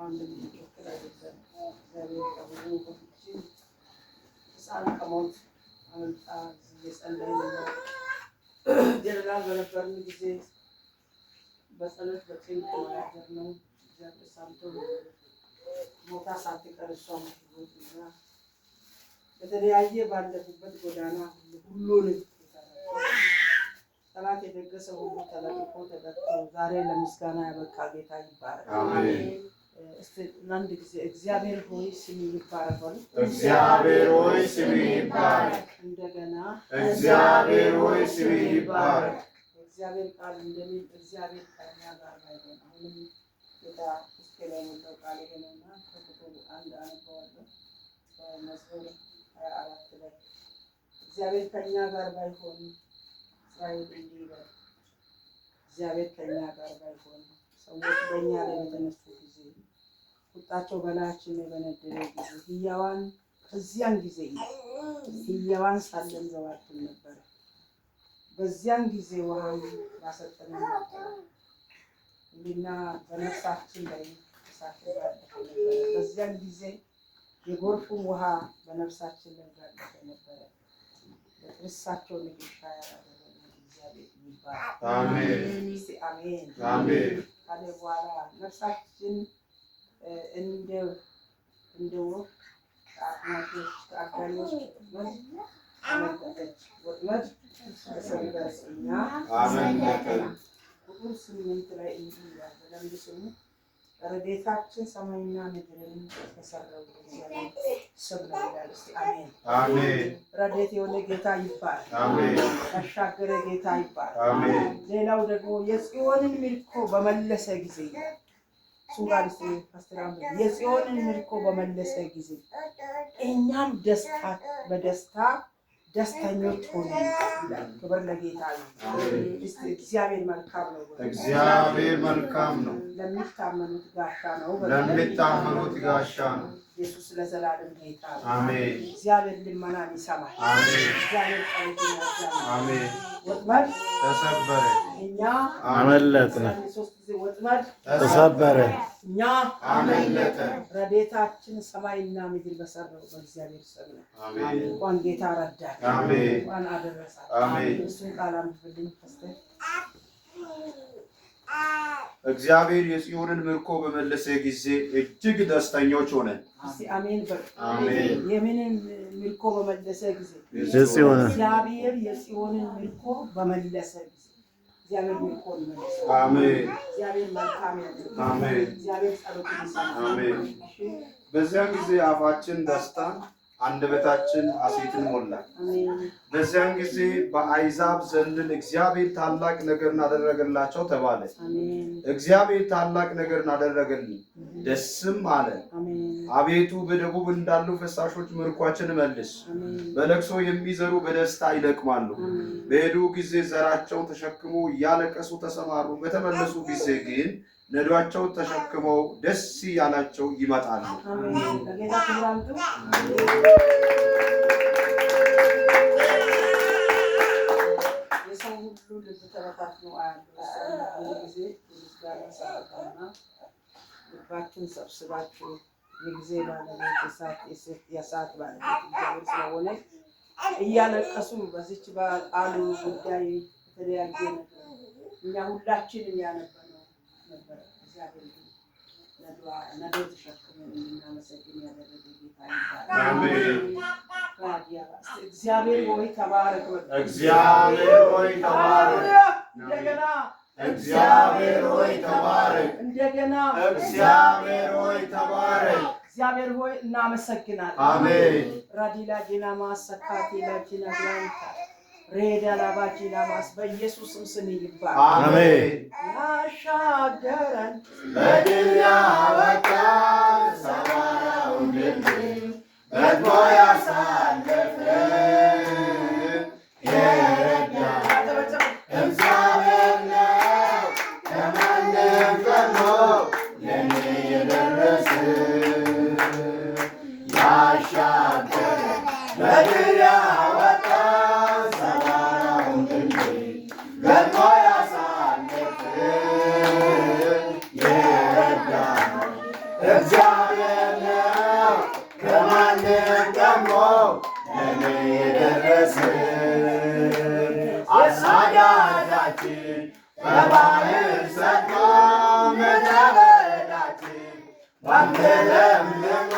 አንድ ምክክር አይደለም። እግዚአብሔር ከብዙ በፊትችን ሕፃን ከሞት አመልጣ እየጸለይን ነው። ጀነራል በነበርን ጊዜ በጸሎት በጭንቅ ነው ያደርነው። እግዚአብሔር ሰምቶ ሞታ ሳትቀር እሷም ሕይወትና በተለያየ ባለፉበት ጎዳና ሁሉንም ጠላት የደገሰ ሁሉ ተለቅቆ ተደርጎ ዛሬ ለምስጋና ያበቃ ጌታ ይባረክ። አሜን። እስቲ አንድ ጊዜ እግዚአብሔር ሆይ ስምህ ይባረክ በሉ። እግዚአብሔር ሆይ ስምህ ይባረክ። እንደገና እግዚአብሔር ሆይ ስምህ ይባረክ። እግዚአብሔር ቃል እንደሚል እግዚአብሔር ከእኛ ጋር ባይሆን አሁንም ጌታ እስከ ላይ ወጣው ቃል ይሄንና ከቁጥር 1 አነበዋለሁ። በመዝሙር 24 ላይ እግዚአብሔር ከእኛ ጋር ባይሆን እስራኤል እንዲህ ይበል። እግዚአብሔር ከእኛ ጋር ባይሆን ሰዎች በእኛ ላይ በተነሱ ጊዜ ቁጣቸው በላያችን ላይ በነደደ ጊዜ ሕያዋን ከዚያን ጊዜ ሕያዋን ሳለን ዘዋችን ነበር። በዚያን ጊዜ ውሃን ባሰጠነን ነበር እና በነፍሳችን ላይ እሳት ጋለፈ ነበረ። በዚያን ጊዜ የጎርፉን ውሃ በነፍሳችን ላይ ጋለፈ ነበረ። በጥርሳቸው ንግሻ ያደረገ እግዚአብሔር ይባረክ። አሜን። አሜን አሜን። ካለ በኋላ ነፍሳችን እንደ ወፍ ከአጋኞች አመለጠች፣ ወጥመድ ተሰበረ፣ እኛ አመለጥን። ቁጥር 8 ላይ እንዲህ ይላል፣ በደንብ ስሙ። ረድኤታችን ሰማይና ምድርን የሰራው እግዚአብሔር ስም ነው ይላል። እስቲ አሜን አሜን። ረድኤት የሆነ ጌታ ይባረክ። አሜን። ያሻገረ ጌታ ይባረክ። አሜን። ሌላው ደግሞ የጽዮንን ምርኮ በመለሰ ጊዜ ሱጋር ፓስተራም የጽዮንን ምርኮ በመለሰ ጊዜ እኛም በደስታ ደስተኞች ሆነን ይላል። ክብር ለጌታ ይሁን። እግዚአብሔር መልካም ነው። እግዚአብሔር መልካም ነው። ለሚታመኑት ጋሻ ነው። ለሚታመኑት ጋሻ ነው። ኢየሱስ ለዘላለም ጌታ ነው። አሜን። እግዚአብሔር ልመናን ይሰማል። አሜን። እግዚአብሔር ጸሎትን ያዳምጣል። አሜን። ወጥመድ ተሰበረ፣ እኛ አመለጥን። 3 ጊዜ ወጥመድ ተሰበረ፣ እኛ አመለጥን። ረድኤታችን ሰማይና ምድር በሰራው በእግዚአብሔር ስም ነው። አሜን። እንኳን ጌታ ረዳን። አሜን። እንኳን አደረሳት። አሜን። እሱን ቃል አንብብልኝ ፓስተር። እግዚአብሔር የጽዮንን ምርኮ በመለሰ ጊዜ እጅግ ደስተኞች ሆነን። እስቲ አሜን በሉ። አሜን። የምንን ምርኮ በመለሰ ጊዜ? የጽዮንን። እግዚአብሔር የጽዮንን ምርኮ በመለሰ ጊዜ እግዚአብሔር ምርኮን መለሰ። አሜን። እግዚአብሔር መልካም ያደርጋል። አሜን። እግዚአብሔር ጸሎትን ይሰማል። አሜን። በዚያን ጊዜ አፋችን ደስታን አንደበታችን ሐሴትን ሞላ። አሜን። በዚያን ጊዜ በአሕዛብ ዘንድ እግዚአብሔር ታላቅ ነገርን አደረገላቸው ተባለ። አሜን። እግዚአብሔር ታላቅ ነገርን አደረገልን፣ ደስም አለ። አሜን። አቤቱ በደቡብ እንዳሉ ፈሳሾች ምርኳችን መልስ። አሜን። በለቅሶ የሚዘሩ በደስታ ይለቅማሉ። በሄዱ ጊዜ ዘራቸውን ተሸክሞ እያለቀሱ ተሰማሩ። በተመለሱ ጊዜ ግን ነዷቸው ተሸክመው ደስ ያላቸው ይመጣሉ። አሜን። ለጌታ ክብር አምጡ። የሰው ሁሉ ልብ ተበታትኖ አያለሁ። አንድ ጊዜ ምስጋና ሰዓትና ልባችሁን ሰብስባችሁ የጊዜ ባለቤት የሰዓት ባለቤት እግዚአብሔር ስለሆነ እያለቀሱ በዚች በቃሉ ጉዳይ የተለያየ ነገር እኛ ሁላችንም ያነበነው ነበር። እግዚአብሔር ነዶ ተሸክመን እንድናመሰግን ያደረገ ጌታ ይባላል። አሜን። እግዚአብሔር ሆይ ተባረክ። እግዚአብሔር ሆይ ተባረክ። እንደገና እግዚአብሔር ሆይ ተባረክ። እንደገና እግዚአብሔር ሆይ ተባረክ። እግዚአብሔር ሆይ እናመሰግናለን። አሜን። ራዲላ ዲና ማሰካቲ ላኪና ግላንታ ሬዳ ላባጂ ላማስ በኢየሱስም ስም ይባል። አሜን። ያሻገረን በድል ያወጣን ሰማያዊውን ድልድይ በጎ ያሳለፈን የረዳን እግዚአብሔር ነው። ከማንም ቀድሞ ለእኔ የደረሰ ያሻገረን በድል ያወጣን ሰማያዊውን ድልድይ በጎ ያሳለፈን የረዳን እግዚአብሔር ነው ከማንም ደግሞ ለኔ የደረሰ አሳዳጃችን በባህር ሰጥቶ ምድረ በዳችን ባንተ ለምልሞ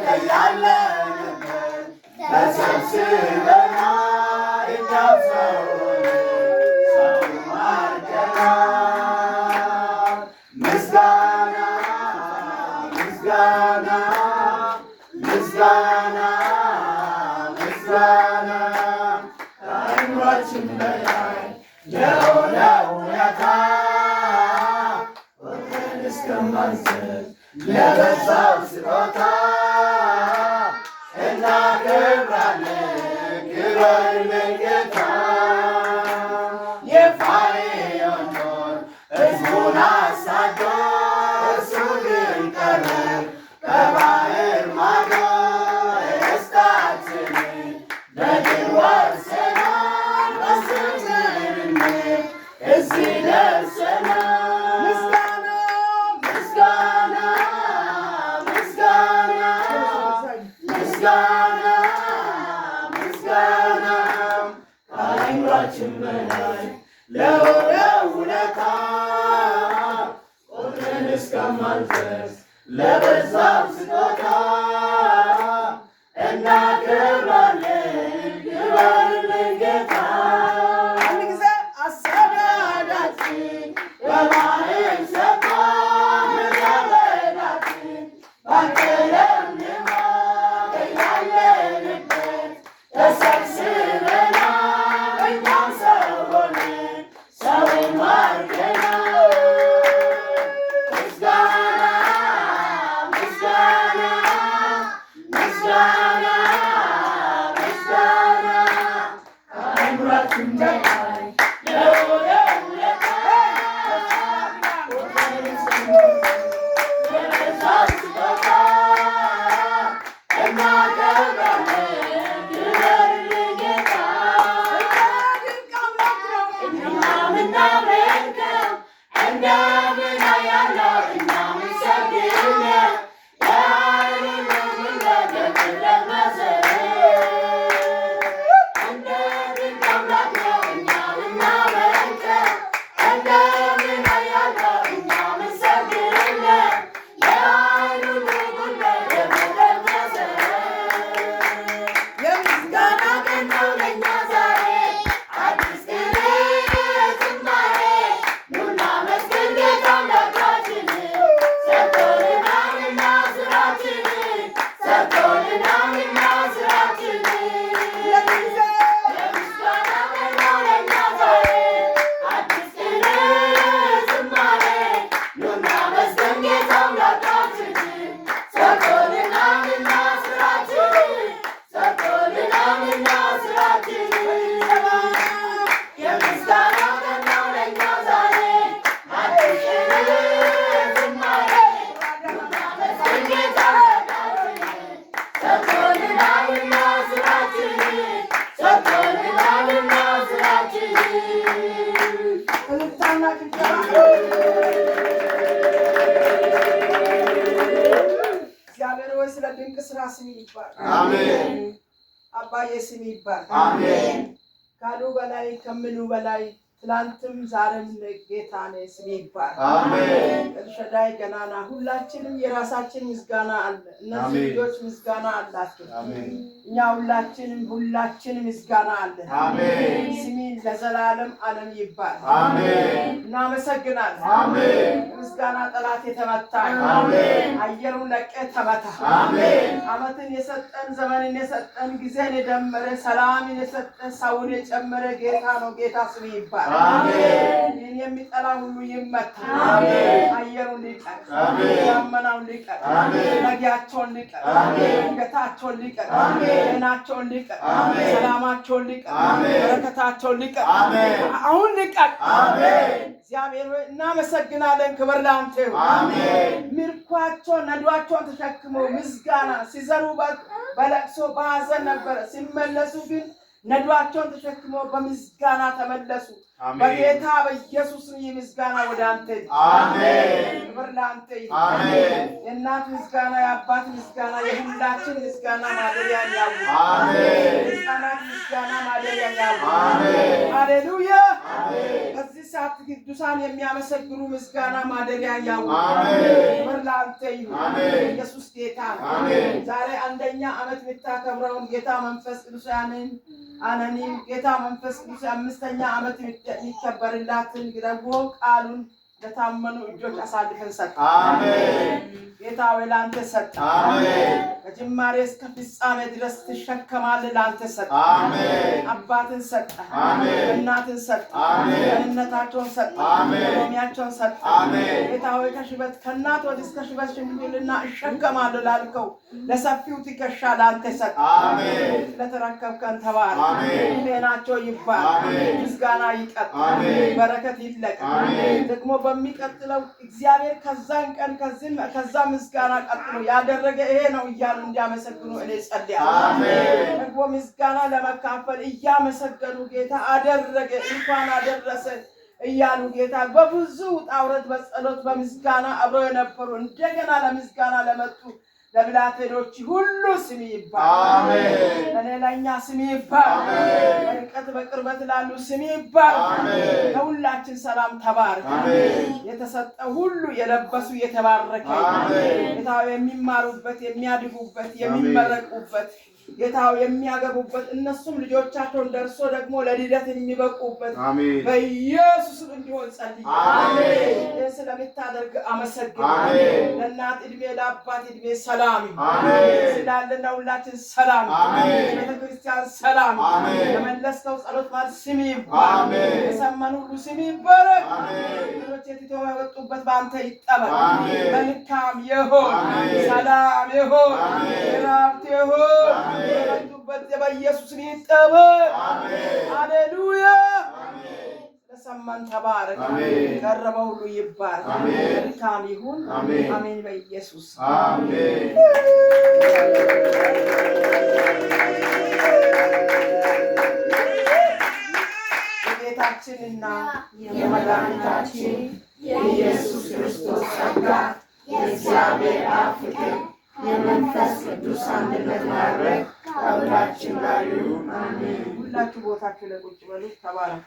ከያለንበት ተሰብስበናል እኛው ሰው ማርከናል። ምስጋና ምስጋና ምስጋና ምስጋና ከአእምሯችን በላይ የሆነ ውለታ ወገን እስከማንሰጥ ለበዛው ስጦታ እናከብራለን ክብርልን ጌታ። የፋሬውን ጦር ሕዝቡን አሳዶ እርሱ ግን ቀረ በባህር ማዶ ርስታችንን በድል ወርሰናል በስምምነት እዚህ ደርሰናል። ምስጋና ምስጋና ምስጋና ምስጋና ምስጋና ከአእምሯችን በላይ ለሆነው ውለታ ቆጥረን እስከማንጨርስ ለበዛው ስጦታ እናከብራለን ክብርልን ጌታ። አንድ ጊዜ አሳዳጃችን በባህር ሰጥቶ ምድረ በዳችን ባንተ ለምልሞ ከያለንበት ተሰብስበናል እኛም ሰው ሆነን ሰውን ማርከናል። ምስጋና ምስጋና ምስጋና ምስጋና ከአእምሯችን በላይ ለሆነ ውለታ ለበዛው ስጦታ እናከብራለን ክብርልን ጌታ። እኛ ምናመልከው እንደምን ያለው እኛ ምንሰግድለት እግዚአብሔር ወይ ስለ ድንቅ ስራ ስም ይባል። አሜን። አባዬ ስም ይባል። አሜን። ካሉ በላይ ከምሉ በላይ ትላንትም ዛሬም ጌታ ነህ ስም ይባል። አሜን። ኤልሻዳይ ገናና ሁላችንም የራሳችን ምስጋና አለ። እነዚህ ልጆች ምስጋና አላቸው። አሜን። እኛ ሁላችንም ምስጋና አለ። አሜን። ስሚ ለዘላለም ዓለም ይባል። አሜን። እናመሰግናለን። አሜን። ምስጋና ጠላት የተመታ። አሜን። አየሩን ለቀ ተመታ። አሜን። ዓመትን የሰጠን ዘመንን የሰጠን ጊዜን የደመረ ሰላምን የሰጠን ሰውን የጨመረ ጌታ ነው። ጌታ ስም ይባል። አሜን። ይህን የሚጠላ ሁሉ ይመታ። አሜን። አየሩን ሊቀር፣ ደመናውን ሊቀር፣ ነጊያቸውን ሊቀር፣ ድንገታቸውን ሊቀር፣ ጤናቸውን ሊቀር፣ ሰላማቸውን ሊቀር፣ በረከታቸውን ሊቀር፣ አሁን ሊቀር። እግዚአብሔር ሆይ እናመሰግናለን። ክብር ለአንተ ይሁን። ምርኳቸውን ነዷቸውን ተሸክመው ምስጋና ሲዘሩ በለቅሶ በሐዘን ነበረ። ሲመለሱ ግን ነዷቸውን ተሸክመው በምስጋና ተመለሱ። በጌታ በኢየሱስ ምስጋና ወደ አንተ። አሜን። ክብር ለአንተ ይሁን። አሜን። የእናት ምስጋና፣ የአባት ምስጋና፣ የሁላችን ምስጋና ማደሪያ ያውቅ። አሜን። የሕፃናት ምስጋና ማደሪያ ያውቅ። አሜን። ሃሌሉያ። አሜን። በዚህ ሰዓት ቅዱሳን የሚያመሰግኑ ምስጋና ማደሪያ ያውቅ። አሜን። ክብር ለአንተ ይሁን። አሜን። ኢየሱስ ጌታ ነው። አሜን። ዛሬ አንደኛ ዓመት የምታከብረውን ጌታ መንፈስ ቅዱስ አነኒም ጌታ መንፈስ ቅዱስ አምስተኛ ዓመት የሚከበርላትን ደግሞ ቃሉን ለታመኑ እጆች አሳልፈን ሰጠ። አሜን። ጌታ ሆይ ለአንተ ሰጠ። አሜን። ከጅማሬ እስከ ፍጻሜ ድረስ ትሸከማለህ። ለአንተ ሰጠ። አሜን። አባትን ሰጠ። አሜን። እናትን ሰጠ። አሜን። ደህንነታቸውን ሰጠ። አሜን። ኢኮኖሚያቸውን ሰጠ። አሜን። ጌታ ሆይ ከሽበት ከእናት ወዲህ እስከ ሽበት ሽምግልና እሸከማለሁ ላልከው ለሰፊው ትከሻ ለአንተ ሰጠ። አሜን። ለተረከብከን ተባረክ። አሜን። ጤናቸው ይባል። አሜን። ምስጋና ይቀጥል። አሜን። በረከት ይለቀቅ። አሜን። ደግሞ በሚቀጥለው እግዚአብሔር ከዛን ቀን ከዛ ምስጋና ቀጥሎ ያደረገ ይሄ ነው እያሉ እንዲያመሰግኑ እኔ ጸልያለሁ። አሜን። ደግሞ ምስጋና ለመካፈል እያመሰገኑ ጌታ አደረገ እንኳን አደረሰ እያሉ ጌታ በብዙ ውጣ ውረድ በጸሎት በምስጋና አብረው የነበሩ እንደገና ለምስጋና ለመጡ ለብላቴኖች ሁሉ ስም ይባል። አሜን። ለሌላኛ ስም ይባል። አሜን። በርቀት በቅርበት ላሉ ስም ይባል። አሜን። ለሁላችን ሰላም ተባረክ። አሜን። የተሰጠ ሁሉ የለበሱ የተባረከ አሜን። ጌታው የሚማሩበት የሚያድጉበት የሚመረቁበት ጌታው የሚያገቡበት እነሱም ልጆቻቸውን ደርሶ ደግሞ ለልደት የሚበቁበት አሜን። በኢየሱስ እንዲሆን ጸልይ። አሜን። ስለምታደርግ አመሰግን። አሜን። ለእናት ዕድሜ ለአባት ዕድሜ ሰላም አሜን። ስላለን ለሁላችን ሰላም፣ አሜን። ቤተክርስቲያን ሰላም፣ አሜን። ለመለስከው ጸሎት ማለት ስም ይባል። አሜን። የሰማን ሁሉ ስም ይባረክ። አሜን። ልጆች የትተው የወጡበት በአንተ ይጠበቅ። አሜን። መልካም ይሁን፣ አሜን። ሰላም ይሁን፣ አሜን። ረፍት ይሁን። አሜን። የመጡበት በኢየሱስ ስም ይጠበቅ። አሜን። ሃሌሉያ። አሜን። ለሰማን ተባረክ። አሜን። ቀረበው ሁሉ ይባረክ። አሜን። መልካም ይሁን። አሜን። አሜን። በኢየሱስ አሜን። የጌታችንና የመድኃኒታችን የኢየሱስ ክርስቶስ ጸጋ የእግዚአብሔር አብ ፍቅር የመንፈስ ቅዱስ አንድነት ማድረግ ከሁላችን ጋር ይሁን። አሜን። ሁላችሁ ቦታችሁ ላይ ቁጭ በሉ። ተባረኩ።